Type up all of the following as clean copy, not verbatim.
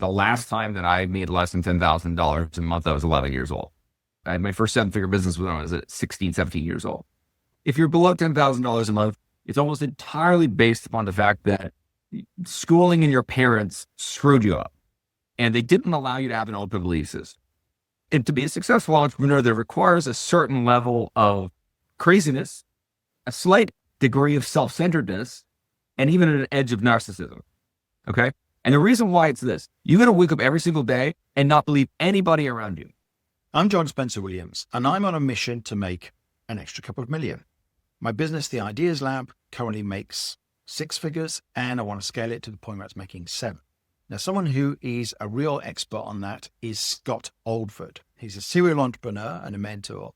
the last time that I made less than $10,000 a month, I was 11 years old. I had my first seven-figure business when I was at 16, 17 years old. If you're below $10,000 a month, it's almost entirely based upon the fact that schooling and your parents screwed you up and they didn't allow you to have an open belief system. And to be a successful entrepreneur, that requires a certain level of craziness, a slight degree of self-centeredness, and even an edge of narcissism. Okay. And the reason why it's this, you're going to wake up every single day and not believe anybody around you. I'm John Spencer Williams, and I'm on a mission to make an extra couple of million. My business, The Ideas Lab, currently makes 6 figures, and I want to scale it to the point where it's making 7. Now, someone who is a real expert on that is Scott Oldford. He's a serial entrepreneur and a mentor,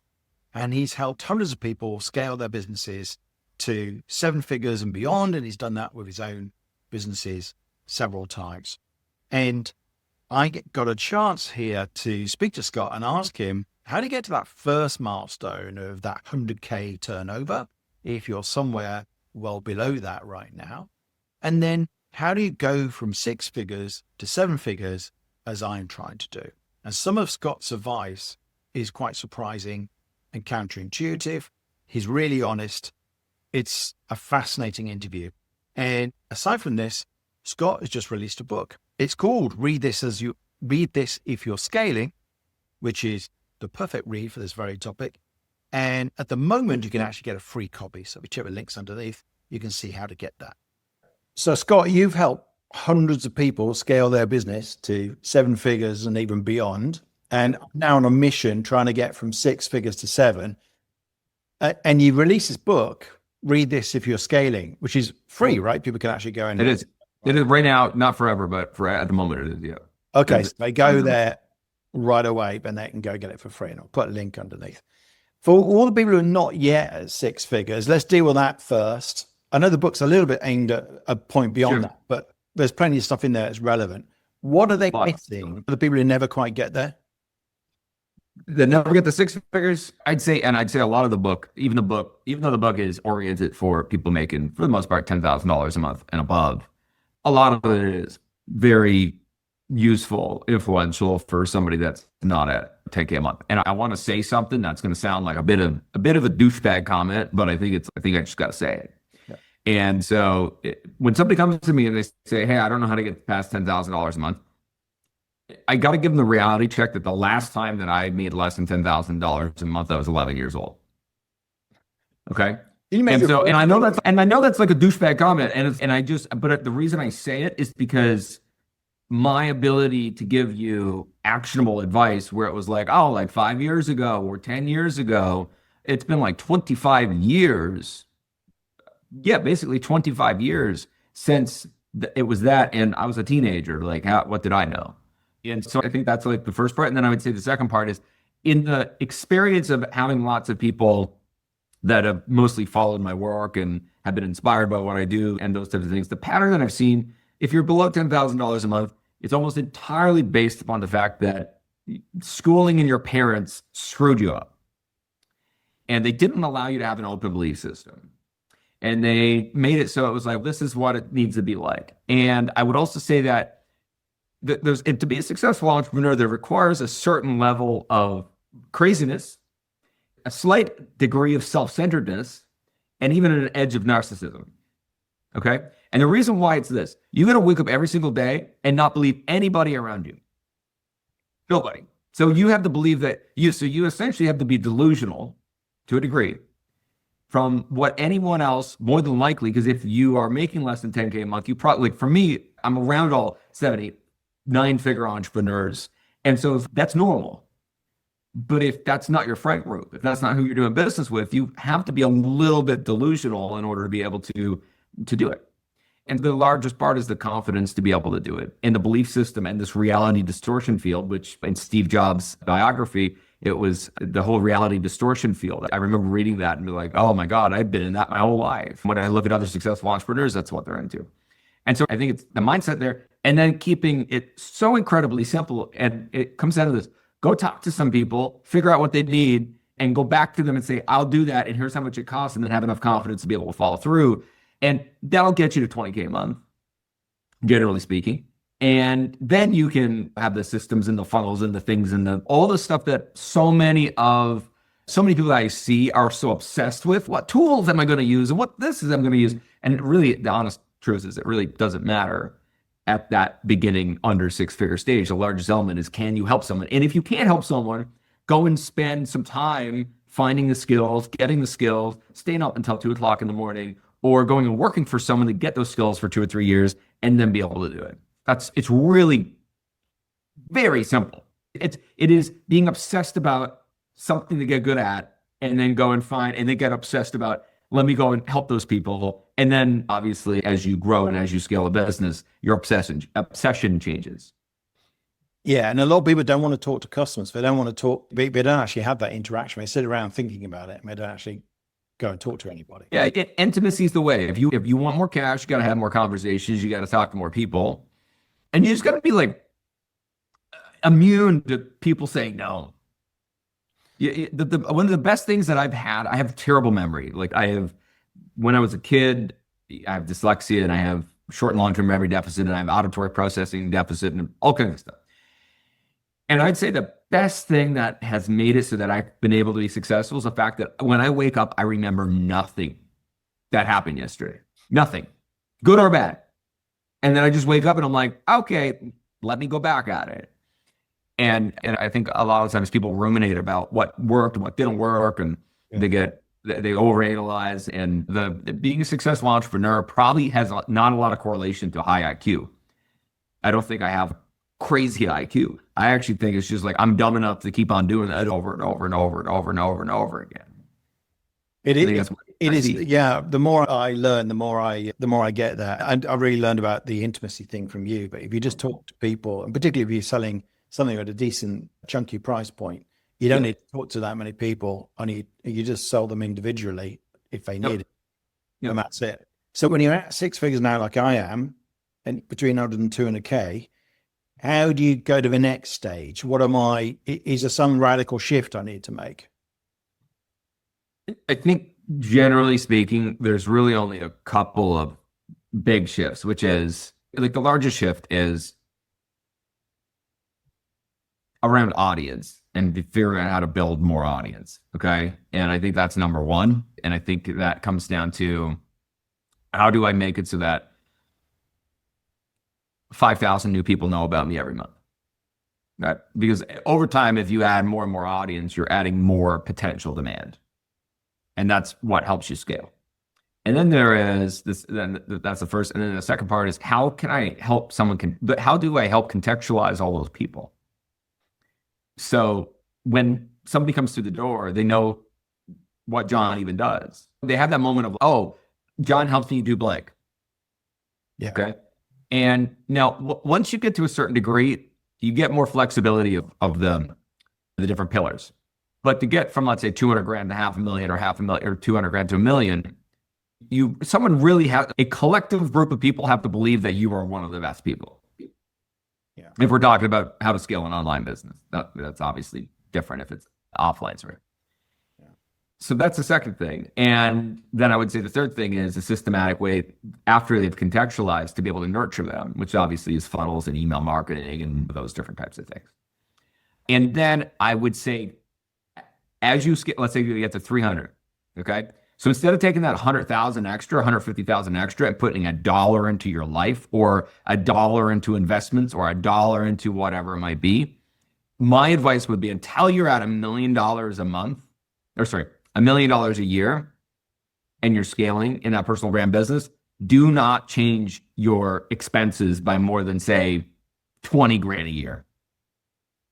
and he's helped hundreds of people scale their businesses to 7 figures and beyond, and he's done that with his own businesses several times. And I got a chance here to speak to Scott and ask him, how do you get to that first milestone of that 100K turnover if you're somewhere well below that right now? And then how do you go from 6 figures to 7 figures as I'm trying to do? And some of Scott's advice is quite surprising and counterintuitive. He's really honest. It's a fascinating interview. And aside from this, Scott has just released a book. It's called Read This If You're Scaling, which is the perfect read for this very topic. And at the moment, you can actually get a free copy. So if you check the links underneath, you can see how to get that. So Scott, you've helped hundreds of people scale their business to 7 figures and even beyond. And now on a mission trying to get from 6 figures to 7. And you released this book, Read This If You're Scaling, which is free, right? People can actually go and... It is. It is right now, not forever, but for at the moment it is, yeah. Okay, so they go there right away, and they can go get it for free. And I'll put a link underneath. For all the people who are not yet at 6 figures, let's deal with that first. I know the book's a little bit aimed at a point beyond that, but there's plenty of stuff in there that's relevant. What are they missing for the people who never quite get there? They never get the 6 figures, I'd say a lot of the book, even though the book is oriented for people making, for the most part, $10,000 a month and above, a lot of it is very useful, influential for somebody that's not at 10K a month. And I want to say something that's going to sound like a bit of a douchebag comment, but I think I just got to say it. Yeah. And so when somebody comes to me and they say, hey, I don't know how to get past $10,000 a month, I got to give them the reality check that the last time that I made less than $10,000 a month, I was 11 years old. Okay. And I know that's like a douchebag comment. But the reason I say it is because my ability to give you actionable advice where it was like, oh, like 5 years ago or 10 years ago, it's been like 25 years. Yeah, basically 25 years since it was that. And I was a teenager. Like, what did I know? And so I think that's like the first part. And then I would say the second part is in the experience of having lots of people that have mostly followed my work and have been inspired by what I do and those types of things. The pattern that I've seen, if you're below $10,000 a month, it's almost entirely based upon the fact that schooling and your parents screwed you up. And they didn't allow you to have an open belief system. And they made it so it was like, this is what it needs to be like. And I would also say that to be a successful entrepreneur, that requires a certain level of craziness, a slight degree of self-centeredness, and even an edge of narcissism. Okay. And the reason why it's this, you're going to wake up every single day and not believe anybody around you. Nobody. So you have to believe that you essentially have to be delusional to a degree from what anyone else, more than likely, because if you are making less than 10K a month, you probably, like for me, I'm around all 7, 8, 9-figure entrepreneurs. And so that's normal. But if that's not your friend group, if that's not who you're doing business with, you have to be a little bit delusional in order to be able to do it. And the largest part is the confidence to be able to do it. And the belief system and this reality distortion field, which in Steve Jobs' biography, it was the whole reality distortion field. I remember reading that and be like, oh my God, I've been in that my whole life. When I look at other successful entrepreneurs, that's what they're into. And so I think it's the mindset there, and then keeping it so incredibly simple. And it comes down to this. Go talk to some people, figure out what they need, and go back to them and say, I'll do that, and here's how much it costs, and then have enough confidence to be able to follow through. And that'll get you to 20K a month, generally speaking. And then you can have the systems and the funnels and the things and all the stuff that so many people that I see are so obsessed with. What tools am I going to use and what this is I'm going to use? And really, the honest truth is it really doesn't matter at that beginning under six-figure stage. The largest element is, can you help someone? And if you can't help someone, go and spend some time finding the skills, getting the skills, staying up until 2 o'clock in the morning, or going and working for someone to get those skills for 2 or 3 years and then be able to do it. It's really very simple. It is being obsessed about something to get good at, and then go and find, and then get obsessed about, let me go and help those people. And then obviously, as you grow and as you scale a business, your obsession changes. Yeah, and a lot of people don't want to talk to customers. They don't want to talk. They don't actually have that interaction. They sit around thinking about it, and they don't actually go and talk to anybody. Yeah, intimacy is the way. If you want more cash, you got to have more conversations. You got to talk to more people, and you just got to be like immune to people saying no. One of the best things that I've had, I have terrible memory. Like when I was a kid, I have dyslexia and I have short and long-term memory deficit and I have auditory processing deficit and all kinds of stuff. And I'd say the best thing that has made it so that I've been able to be successful is the fact that when I wake up, I remember nothing that happened yesterday. Nothing, good or bad. And then I just wake up and I'm like, okay, let me go back at it. And I think a lot of times people ruminate about what worked and what didn't work, and they overanalyze. And being a successful entrepreneur probably has not a lot of correlation to high IQ. I don't think I have crazy IQ. I actually think it's just like I'm dumb enough to keep on doing that over and over and over and over and over and over again. It is. Yeah. The more I learn, the more I get that. And I really learned about the intimacy thing from you. But if you just talk to people, and particularly if you're selling something at a decent chunky price point, you don't need to talk to that many people. You just sell them individually if they need it. And that's it. So when you're at six figures now, like I am, and between 100 and 200K, how do you go to the next stage? Is there some radical shift I need to make? I think generally speaking, there's really only a couple of big shifts, which is like the largest shift is around audience and figuring out how to build more audience. Okay. And I think that's number one. And I think that comes down to, how do I make it so that 5,000 new people know about me every month? Right? Because over time, if you add more and more audience, you're adding more potential demand. And that's what helps you scale. And then there is this, then that's the first. And then the second part is, how can I help but how do I help contextualize all those people? So when somebody comes through the door, they know what John even does. They have that moment of, oh, John helps me do blank. Yeah. Okay. And now once you get to a certain degree, you get more flexibility of the different pillars. But to get from, let's say, 200 grand to $500,000 or $500,000 or 200 grand to $1 million, someone really a collective group of people have to believe that you are one of the best people. Yeah. If we're talking about how to scale an online business, that's obviously different if it's offline, right? Yeah. So that's the second thing. And then I would say the third thing is a systematic way after they've contextualized to be able to nurture them, which obviously is funnels and email marketing and those different types of things. And then I would say, as you scale, let's say you get to 300, okay? So instead of taking that 100,000 extra, 150,000 extra and putting $1 into your life or $1 into investments or $1 into whatever it might be, my advice would be, until you're at $1 million a month, or sorry, $1 million a year, and you're scaling in that personal brand business, do not change your expenses by more than, say, 20 grand a year.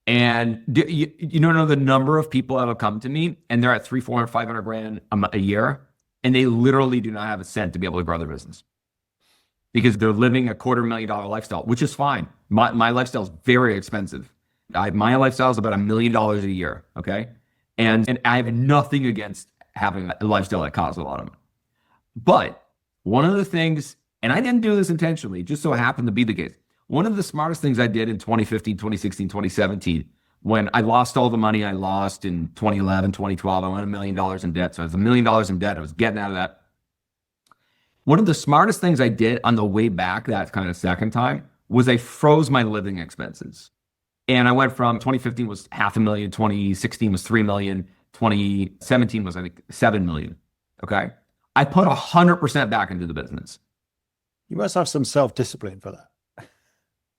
And you don't know the number of people that will come to me and they're at 300, 400, 500 grand a year, and they literally do not have a cent to be able to grow their business because they're living a $250,000 lifestyle, which is fine. My lifestyle is very expensive. My lifestyle is about $1 million a year. Okay. And I have nothing against having a lifestyle that costs a lot of money. But one of the things, and I didn't do this intentionally, just so happened to be the case. One of the smartest things I did in 2015, 2016, 2017, when I lost all the money I lost in 2011, 2012, I went $1 million in debt. So I was $1 million in debt. I was getting out of that. One of the smartest things I did on the way back that kind of second time was I froze my living expenses. And I went from 2015 was 500,000, 2016 was 3 million, 2017 was I think 7 million. Okay. I put 100% back into the business. You must have some self-discipline for that.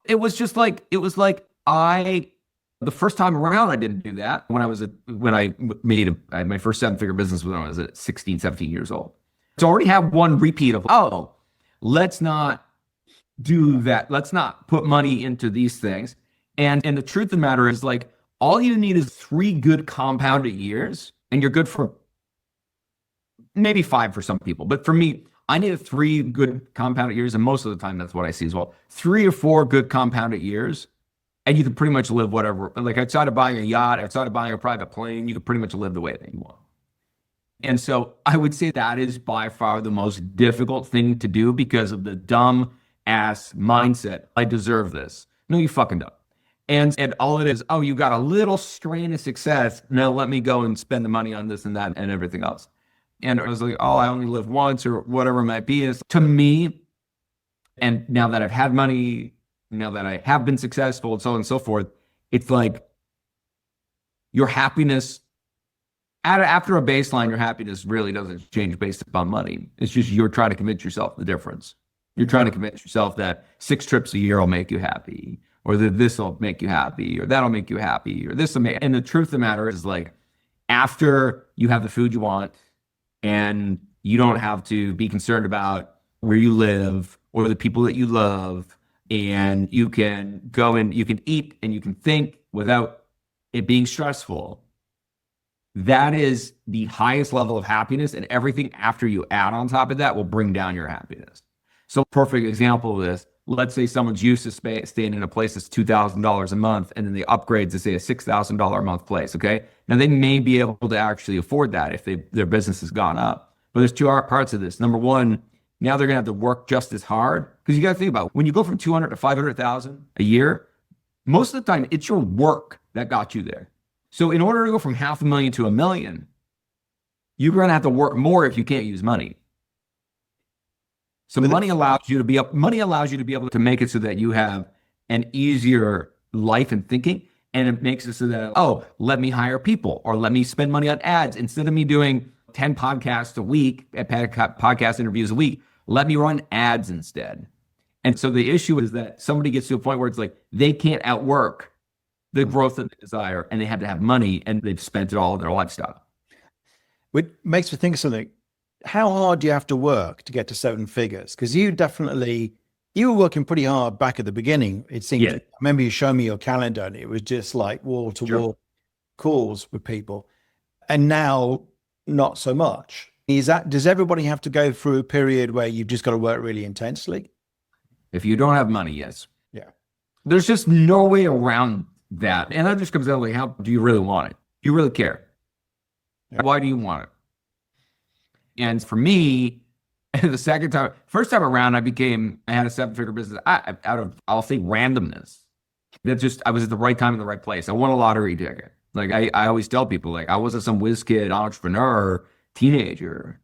It was just like, the first time around, I didn't do that when I had my first 7-figure business when I was at 16, 17 years old. So I already have one repeat of, let's not do that. Let's not put money into these things. And the truth of the matter is, like, all you need is 3 good compounded years, and you're good for maybe 5 for some people. But for me, I needed 3 good compounded years. And most of the time, that's what I see as well. 3 or 4 good compounded years. And you can pretty much live whatever, like outside of buying a yacht, outside of buying a private plane, you can pretty much live the way that you want. And so I would say that is by far the most difficult thing to do because of the dumb ass mindset. I deserve this. No, you fucking don't. And all it is, you got a little strain of success. Now let me go and spend the money on this and that and everything else. And I was like, I only live once or whatever it might be. Is to me, and now that I've had money, now that I have been successful and so on and so forth, it's like your happiness, after a baseline, your happiness really doesn't change based upon money. It's just you're trying to convince yourself the difference. You're trying to convince yourself that 6 trips a year will make you happy, or that this will make you happy, or that'll make you happy, or this will make. And the truth of the matter is, like, after you have the food you want and you don't have to be concerned about where you live or the people that you love, and you can go and you can eat and you can think without it being stressful. That is the highest level of happiness, and everything after you add on top of that will bring down your happiness. So, perfect example of this, let's say someone's used to staying in a place that's $2,000 a month, and then they upgrade to, say, a $6,000 a month place, okay? Now, they may be able to actually afford that if their business has gone up. But there's 2 parts of this. Number one, now they're going to have to work just as hard, because you got to think about it. When you go from 200 to 500,000 a year, most of the time it's your work that got you there. So in order to go from 500,000 to 1 million, you're going to have to work more if you can't use money. So money allows you to be able to make it so that you have an easier life and thinking, and it makes it so that, let me hire people, or let me spend money on ads instead of me doing 10 podcasts a week, podcast interviews a week. Let me run ads instead. And so the issue is that somebody gets to a point where it's like they can't outwork the growth that they desire, and they have to have money, and they've spent it all in their lifestyle. Which makes me think of something. How hard do you have to work to get to 7 figures? Because you were working pretty hard back at the beginning. It seemed. Yeah. I remember you showing me your calendar, and it was just like wall to wall calls with people. And now, not so much. Does everybody have to go through a period where you've just got to work really intensely? If you don't have money, yes. Yeah. There's just no way around that. And that just comes down to, like, how do you really want it? Do you really care? Yeah. Why do you want it? And for me, first time around, I had a 7-figure business out of, I'll say, randomness. I was at the right time in the right place. I won a lottery ticket. Like I always tell people, like, I wasn't some whiz kid entrepreneur teenager.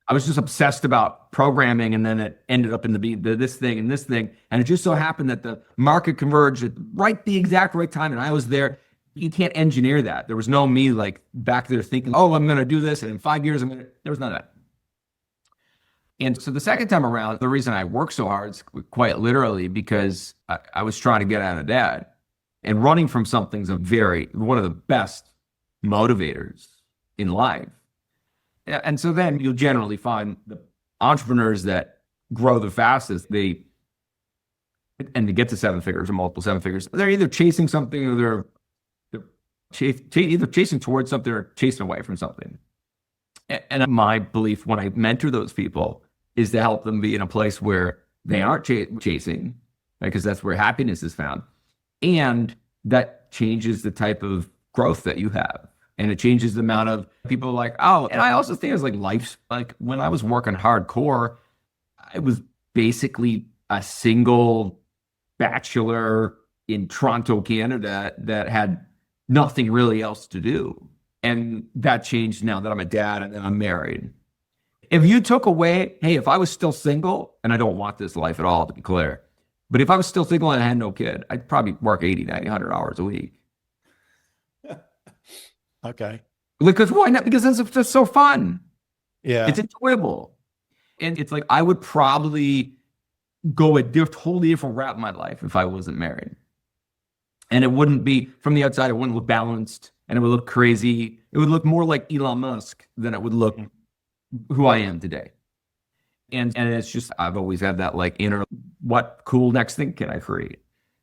I was just obsessed about programming, and then it ended up in this thing and this thing. And it just so happened that the market converged at the exact right time, and I was there. You can't engineer that. There was no me, like, back there thinking, I'm going to do this, and in 5 years there was none of that. And so the second time around, the reason I worked so hard is quite literally because I was trying to get out of debt. And running from something's one of the best motivators in life. And so then you'll generally find the entrepreneurs that grow the fastest, to get to 7 figures or multiple 7 figures, they're either chasing something, or they're either chasing towards something or chasing away from something. And my belief when I mentor those people is to help them be in a place where they aren't chasing, because that's where happiness is found. And that changes the type of growth that you have. And it changes the amount of people like, and I also think it's like life's, like, when I was working hardcore, I was basically a single bachelor in Toronto, Canada, that had nothing really else to do. And that changed now that I'm a dad and then I'm married. If you took away, if I was still single, and I don't want this life at all, to be clear, But if I was still single and I had no kid, I'd probably work 80, 90, 100 hours a week. Okay. Because why not? Because it's just so fun. Yeah. It's enjoyable. And it's like I would probably go a totally different route in my life if I wasn't married. And it wouldn't be from the outside, it wouldn't look balanced and it would look crazy. It would look more like Elon Musk than it would look who I am today. And it's just I've always had that like inner what cool next thing can I create?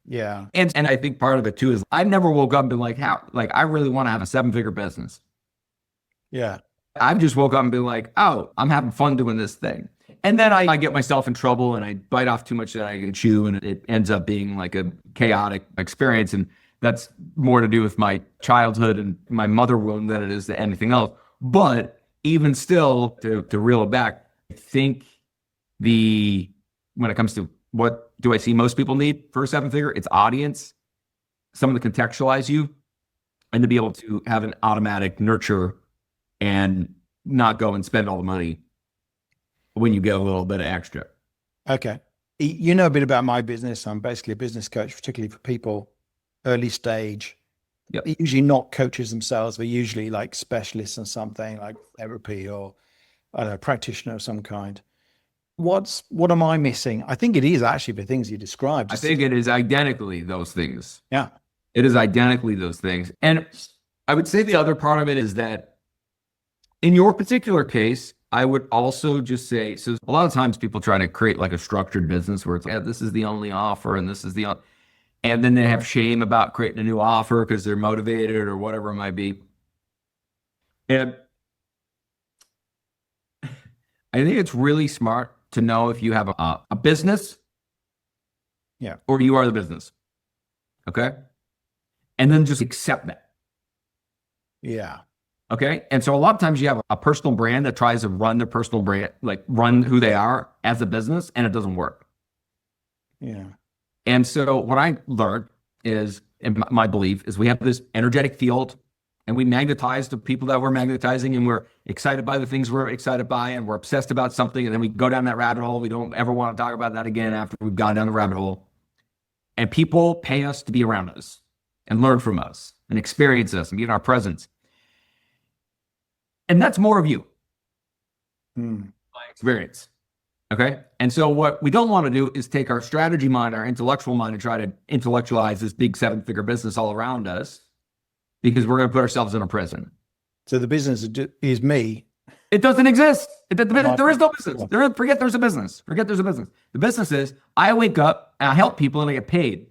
Yeah. And I think part of it too is I never woke up and been like, how like I really want to have a 7-figure business. Yeah. I've just woke up and been like, oh, I'm having fun doing this thing. And then I get myself in trouble and I bite off too much that I can chew and it ends up being like a chaotic experience. And that's more to do with my childhood and my mother wound than it is to anything else. But even still, to reel it back, I think when it comes to what do I see most people need for a 7-figure, it's audience, someone to contextualize you and to be able to have an automatic nurture and not go and spend all the money when you get a little bit of extra. Okay. You know a bit about my business. I'm basically a business coach, particularly for people early stage. Yep. They're usually not coaches themselves. They're usually like specialists in something like therapy or I don't know, practitioner of some kind. What am I missing? I think it is actually the things you described. I think it is identically those things. Yeah. It is identically those things. And I would say the other part of it is that in your particular case, I would also just say, so a lot of times people try to create like a structured business where it's like, yeah, this is the only offer and this is and then they have shame about creating a new offer because they're motivated or whatever it might be. And I think it's really smart to know if you have a business, Yeah, or you are the business. Okay. And then just accept that. yeah, Okay. And so a lot of times you have a personal brand that tries to run their personal brand, like run who they are as a business, and it doesn't work. yeah, And so what I learned is, and my belief is we have this energetic field and we magnetize the people that we're magnetizing and we're excited by the things we're excited by and we're obsessed about something. And then we go down that rabbit hole. We don't ever want to talk about that again after we've gone down the rabbit hole. And people pay us to be around us and learn from us and experience us and be in our presence. And that's more of you, my experience. Okay. And so what we don't want to do is take our strategy mind, our intellectual mind, and try to intellectualize this big 7-figure business all around us because we're going to put ourselves in a prison. So the business is me. It doesn't exist. There is no business. Forget there's a business. Forget there's a business. The business is I wake up and I help people and I get paid.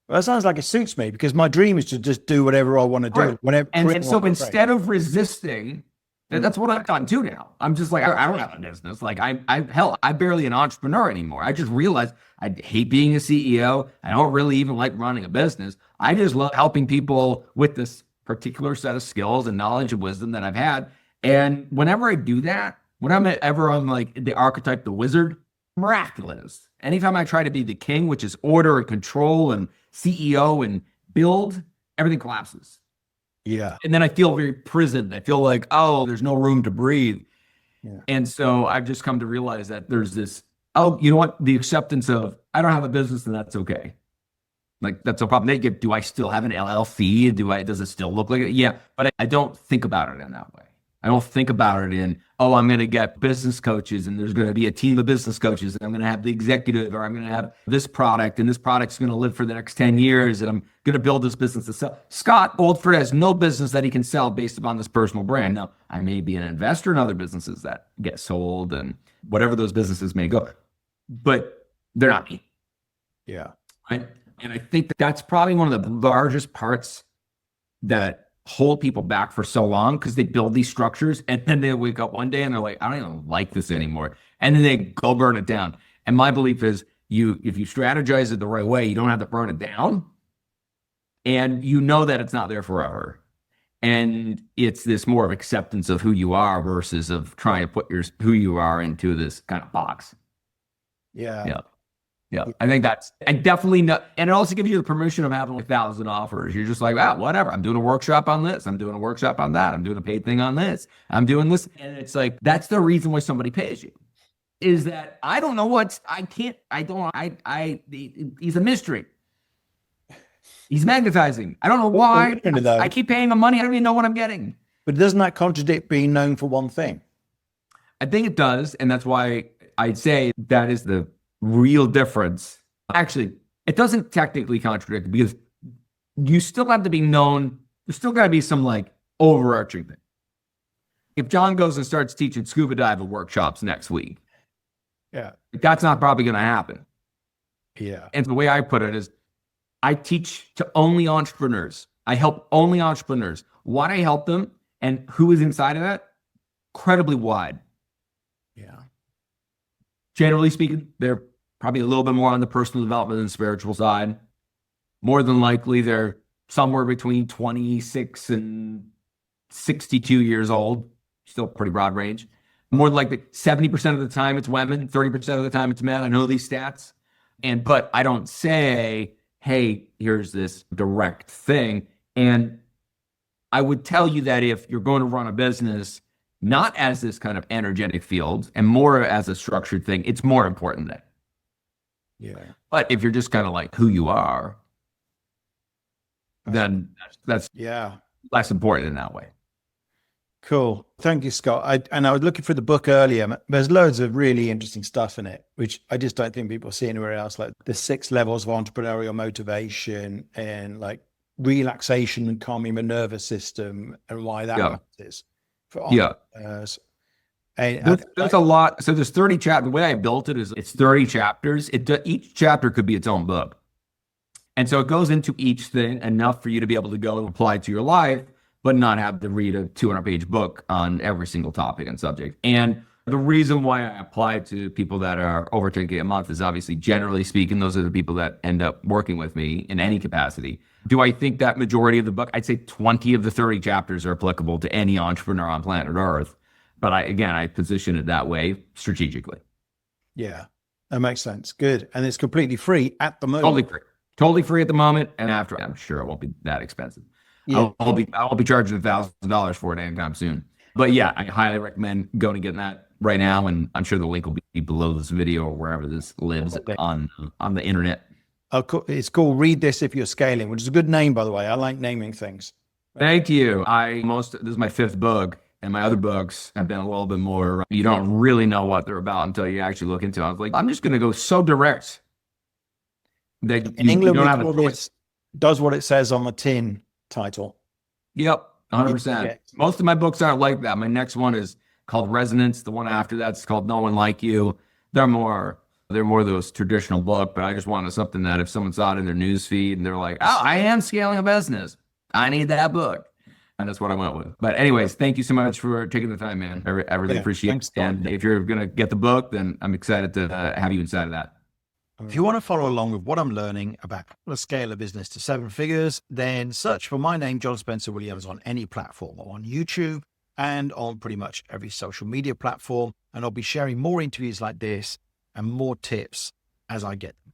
Well, that sounds like it suits me because my dream is to just do whatever I want to do. Right. Whenever, and so instead of resisting, that's what I've done too now. I'm just like, I don't have a business. Like I'm barely an entrepreneur anymore. I just realized I hate being a CEO. I don't really even like running a business. I just love helping people with this particular set of skills and knowledge and wisdom that I've had. And whenever I do that, whenever I'm like the archetype, the wizard, miraculous. Anytime I try to be the king, which is order and control and CEO and build, everything collapses. Yeah. And then I feel very prisoned. I feel like, oh, there's no room to breathe. Yeah. And so I've just come to realize that there's this, oh, you know what? The acceptance of, I don't have a business and that's okay. Like that's no problem. Do I still have an LLC? Does it still look like it? Yeah. But I don't think about it in that way. I don't think about it in, oh, I'm going to get business coaches and there's going to be a team of business coaches and I'm going to have the executive or I'm going to have this product and this product's going to live for the next 10 years and I'm going to build this business to sell. Scott Oldford has no business that he can sell based upon this personal brand. Now, I may be an investor in other businesses that get sold and whatever those businesses may go, but they're not me. Yeah. Right. And I think that's probably one of the largest parts that hold people back for so long because they build these structures and then they wake up one day and they're like, I don't even like this anymore. And then they go burn it down. And my belief is if you strategize it the right way, you don't have to burn it down. And you know that it's not there forever. And it's this more of acceptance of who you are versus of trying to put who you are into this kind of box. Yeah. Yeah. Yeah, I think and definitely not. And it also gives you the permission of having 1,000 offers. You're just like, whatever. I'm doing a workshop on this. I'm doing a workshop on that. I'm doing a paid thing on this. I'm doing this. And it's like, that's the reason why somebody pays you. is that I don't know he's a mystery. He's magnetizing. I don't know why. I keep paying him money. I don't even know what I'm getting. But doesn't that contradict being known for one thing? I think it does. And that's why I'd say that is the real difference. Actually, it doesn't technically contradict because you still have to be known. There's still got to be some like overarching thing. If John goes and starts teaching scuba diving workshops next week, yeah, that's not probably going to happen. Yeah. And the way I put it is I teach to only entrepreneurs. I help only entrepreneurs. Why I help them and who is inside of that? Incredibly wide. Yeah. Generally speaking, they're probably a little bit more on the personal development and spiritual side. More than likely, they're somewhere between 26 and 62 years old. Still pretty broad range. More than likely, 70% of the time it's women, 30% of the time it's men. I know these stats. But I don't say, hey, here's this direct thing. And I would tell you that if you're going to run a business, not as this kind of energetic field and more as a structured thing, it's more important than. Yeah. But if you're just kind of like who you are, then that's less important in that way. Cool. Thank you, Scott. I was looking for the book earlier. There's loads of really interesting stuff in it, which I just don't think people see anywhere else. Like the 6 levels of entrepreneurial motivation and like relaxation and calming the nervous system and why that matters for entrepreneurs. And there's a lot. So there's 30 chapters. The way I built it is it's 30 chapters. Each chapter could be its own book. And so it goes into each thing enough for you to be able to go and apply to your life, but not have to read a 200-page book on every single topic and subject. And the reason why I apply to people that are over 10K a month is obviously, generally speaking, those are the people that end up working with me in any capacity. Do I think that majority of the book, I'd say 20 of the 30 chapters are applicable to any entrepreneur on planet Earth. But I position it that way strategically. Yeah, that makes sense. Good. And it's completely free at the moment. Totally free at the moment. And after, I'm sure it won't be that expensive. Yeah. I'll be charging $1,000 for it anytime soon. But yeah, I highly recommend going and getting that right now. And I'm sure the link will be below this video or wherever this lives on the internet. Oh, cool. It's called Read This If You're Scaling, which is a good name, by the way. I like naming things. Thank you. This is my 5th book. And my other books have been a little bit more, you don't really know what they're about until you actually look into it. I was like, I'm just going to go so direct. That in England, we call this does what it says on the tin title. Yep, 100%. Most of my books aren't like that. My next one is called Resonance. The one after that's called No One Like You. They're more those traditional book, but I just wanted something that if someone saw it in their news feed and they're like, oh, I am scaling a business, I need that book. And that's what I went with. But anyways, thank you so much for taking the time, man. I really appreciate it. And if you're going to get the book, then I'm excited to have you inside of that. If you want to follow along with what I'm learning about how to scale a business to 7 figures, then search for my name, John Spencer Williams, on any platform, on YouTube and on pretty much every social media platform. And I'll be sharing more interviews like this and more tips as I get them.